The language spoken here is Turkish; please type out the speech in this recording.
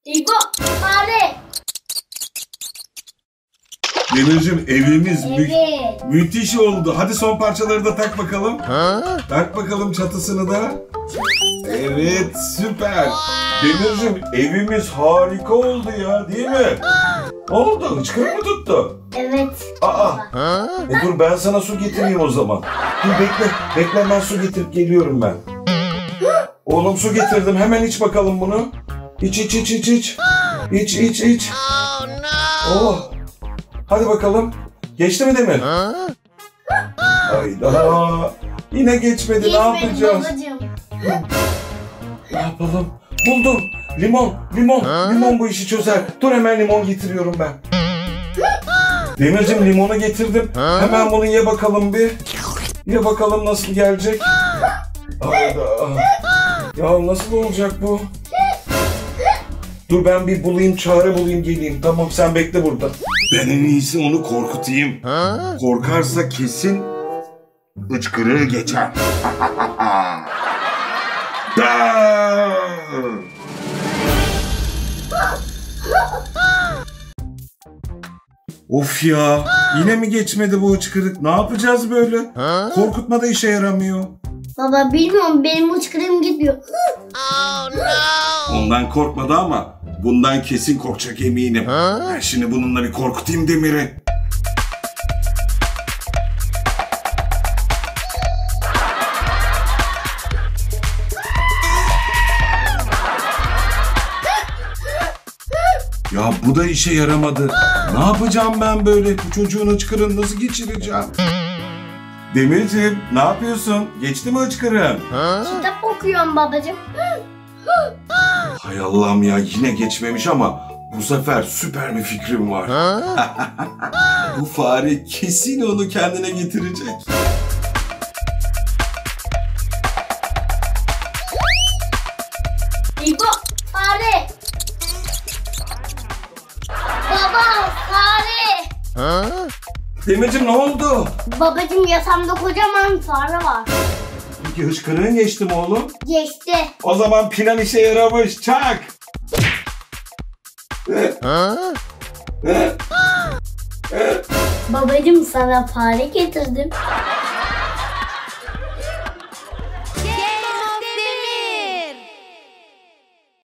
İbo, fare. Demircim evimiz Evet. müthiş oldu. Hadi son parçaları da tak bakalım. Tak bakalım çatısını da. Evet, süper. Demircim evimiz harika oldu ya, değil mi? Oldu, hıçkırık mı tuttu? Evet. Dur ben sana su getireyim o zaman. Dur bekle ben su getirip geliyorum ben. Oğlum su getirdim, hemen iç bakalım bunu. İç. İç. Oh. Hadi bakalım. Geçti mi Demir? Hayda. Yine geçmedi. Ne yapacağız? Babacığım. Ne yapalım? Buldum. Limon bu işi çözer. Dur hemen limon getiriyorum ben. Demircim limonu getirdim. Hemen bunu ye bakalım bir. Ye bakalım nasıl gelecek. Hayda. Ya nasıl olacak bu? Dur ben bir çare bulayım geleyim. Tamam sen bekle burada. Ben en iyisi onu korkutayım. Korkarsa kesin hıçkırığı geçer. Of ya, yine mi geçmedi bu hıçkırık? Ne yapacağız böyle? Korkutma da işe yaramıyor. Baba bilmiyorum, benim uçkırığım gitmiyor. Ondan korkmadı ama bundan kesin korkacak eminim. Ben şimdi bununla bir korkutayım Demir'i. Ya bu da işe yaramadı. Ne yapacağım ben böyle? Bu çocuğun hıçkırığını nasıl geçireceğim? Demirciğim ne yapıyorsun? Geçti mi hıçkırığın? Kitap okuyorum babacığım. Hay Allah'ım ya, yine geçmemiş ama bu sefer süper bir fikrim var. Bu fare kesin onu kendine getirecek. İbo, fare. Baba, fare. Demirciğim ne oldu? Babacığım yatağımda kocaman fare var. Peki hıçkırığın geçti mi oğlum? Geçti. O zaman plan işe yaramış. Çak! Babacığım sana fare getirdim.